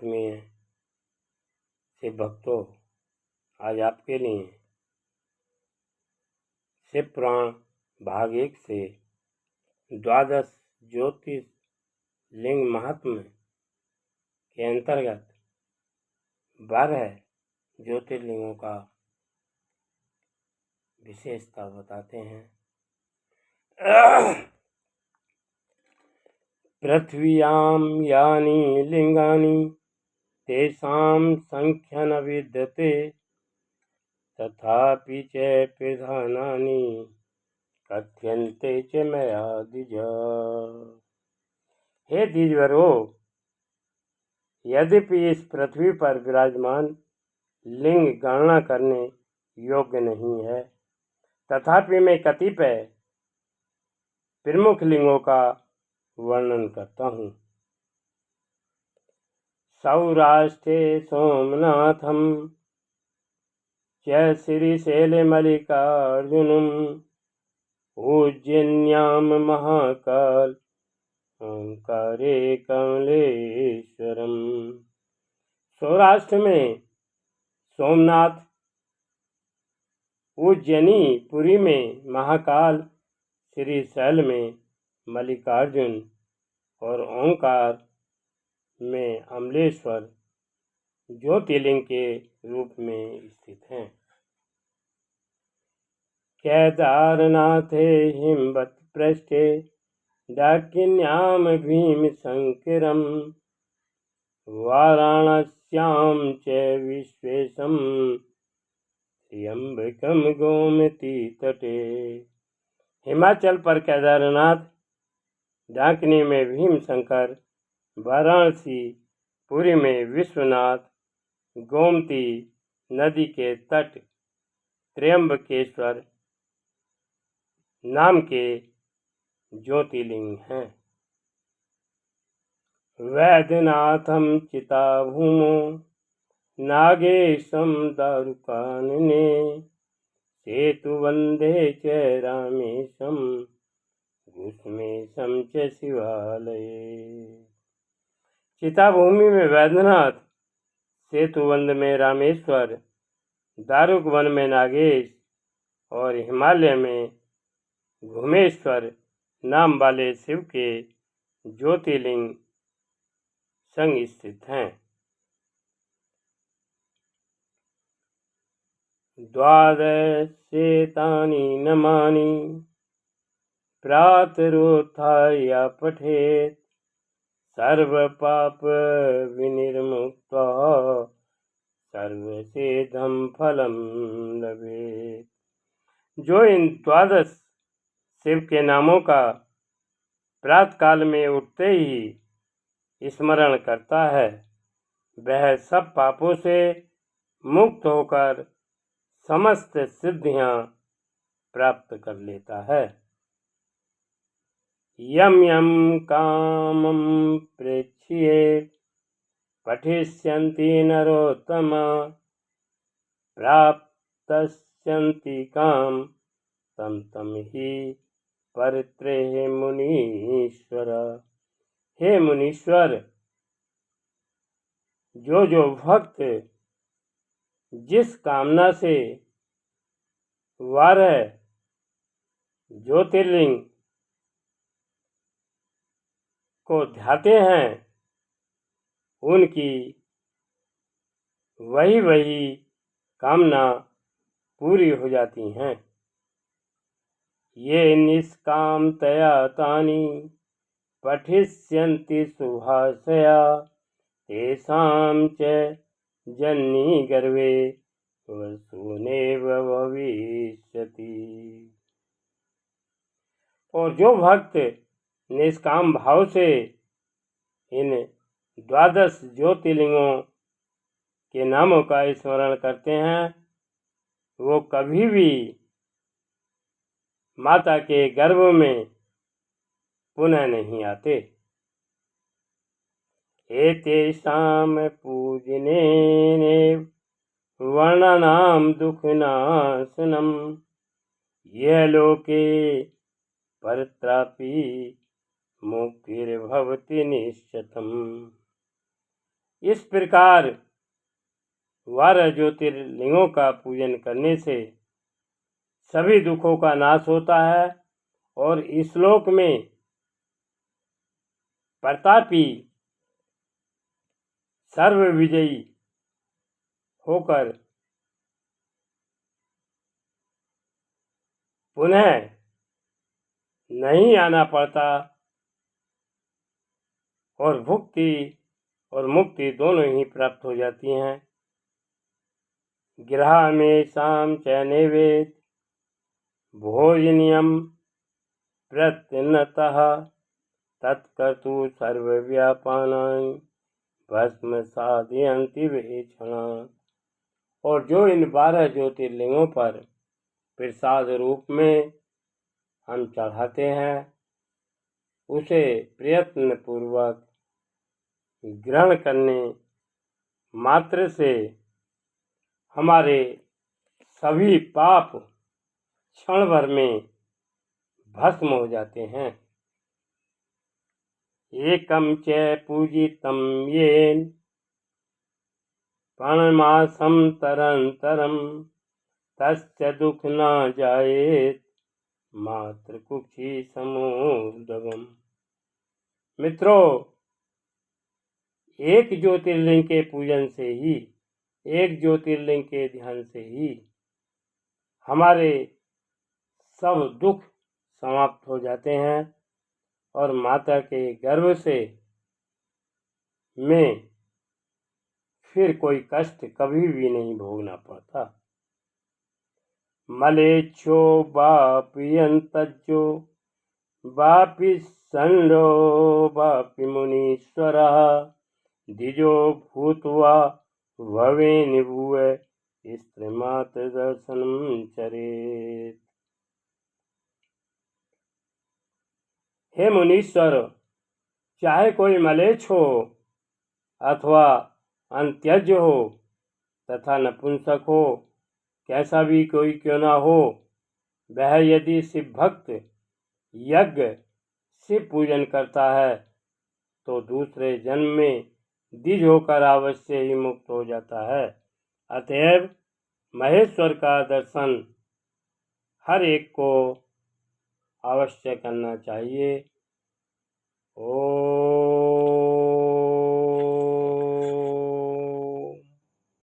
आत्मीय शिव भक्तों, आज आपके लिए शिव पुराण भाग 1 से 12 ज्योतिर्लिंग महात्म्य के अंतर्गत 12 ज्योतिर्लिंगों का विशेषता बताते हैं। पृथ्व्यां यानि लिंगानि तेषां संख्या न विद्यते तथापि च प्रधानानि कथ्यन्ते च मया द्विज। हे द्विजवरों, यद्यपि इस पृथ्वी पर विराजमान लिंग गणना करने योग्य नहीं है, तथापि मैं कतिपय प्रमुख लिंगों का वर्णन करता हूँ। सौराष्ट्रे सोमनाथम च श्रीशैलमल्लिकार्जुनम उज्जैन्यां महाकाल ओंकारे कमलेश्वरम। सौराष्ट्र में सोमनाथ, उज्जैनी पुरी में महाकाल, श्रीशैल में मल्लिकार्जुन और ओंकार में अमलेश्वर ज्योतिर्लिंग के रूप में स्थित हैं। केदारनाथे हिमवत् पृष्ठे दाक्षिण्यां भीमशंकरं वाराणस्यां च विश्वेशं त्र्यंबकं गोमती तटे। हिमाचल पर केदारनाथ, डाकिनी में भीमशंकर, वाराणसी पुरी में विश्वनाथ, गोमती नदी के तट त्र्यंबकेश्वर नाम के ज्योतिर्लिंग हैं। वैद्यनाथम चिताभूमो नागेशम दारुकानने सेतुवंदे च रामेशम घुष्मेशम च शिवालये। चिताभूमि में वैद्यनाथ, सेतुवंद में रामेश्वर, दारुक वन में नागेश और हिमालय में घुमेश्वर नाम वाले शिव के ज्योतिर्लिंग संग स्थित हैं। 12 तानि नमानि प्रातरुत्थाय पठेत् सर्वपाप विनिर्मुक्तः सर्वसिद्धं फलं लभेत्। जो इन 12 शिव के नामों का प्रातःकाल में उठते ही स्मरण करता है, वह सब पापों से मुक्त होकर समस्त सिद्धियां प्राप्त कर लेता है। यम यम कामं प्रेक्ष्ये पठिष्यन्ति नरोत्तमा प्राप्स्यन्ति काम तम तम ही परित्रेह मुनीश्वर। हे मुनीश्वर, जो भक्त जिस कामना से 12 ज्योतिर्लिंग को ध्याते हैं, उनकी वही कामना पूरी हो जाती हैं। ये निष्कामतया तानि पठिष्यन्ति सुभाषया तेषां च जन्नी गर्भे वसुनेव भविष्यति। और जो भक्त निष्काम भाव से इन 12 ज्योतिर्लिंगों के नामों का स्मरण करते हैं, वो कभी भी माता के गर्भ में पुनः नहीं आते। एतेषां पूजनेन वर्णानां दुःखनाशनं यह लोके परत्रापि मुक्तिर्भवति निश्चितम्। इस प्रकार 12 ज्योतिर्लिंगों का पूजन करने से सभी दुखों का नाश होता है और इस श्लोक में प्रतापी सर्वविजयी होकर पुनः नहीं आना पड़ता और भुक्ति और मुक्ति दोनों ही प्राप्त हो जाती हैं। गृहामेषां च नैवेद्य भोजनीयं प्रत्यन्नतः तत्कर्तु सर्वव्यापानानि भस्म साधयन्ति वेक्षणात्। और जो इन 12 ज्योतिर्लिंगों पर प्रसाद रूप में हम चढ़ाते हैं उसे प्रयत्न पूर्वक ग्रहण करने मात्र से हमारे सभी पाप क्षण भर में भस्म हो जाते हैं। एकम च पूजितम येन प्राणमासं तरंतरम तस्य दुख न जायेत मात्र कुक्षि समोदवम। मित्रों, एक ज्योतिर्लिंग के पूजन से ही, एक ज्योतिर्लिंग के ध्यान से ही हमारे सब दुख समाप्त हो जाते हैं और माता के गर्भ से में फिर कोई कष्ट कभी भी नहीं भोगना पड़ता। मलेच्छो बापियंतज्जो बापि संडो बापि मुनीश्वरः द्विजो भूत्वा भवे निभुवे स्त्रीमात्र दर्शनम चरेत। हे मुनीश्वर, चाहे कोई मलेच्छ हो अथवा अंत्यज हो तथा नपुंसक हो, कैसा भी कोई क्यों न हो, वह यदि शिव भक्त यज्ञ शिव पूजन करता है तो दूसरे जन्म में द्विज होकर अवश्य ही मुक्त हो जाता है। अतएव महेश्वर का दर्शन हर एक को अवश्य करना चाहिए। ओम।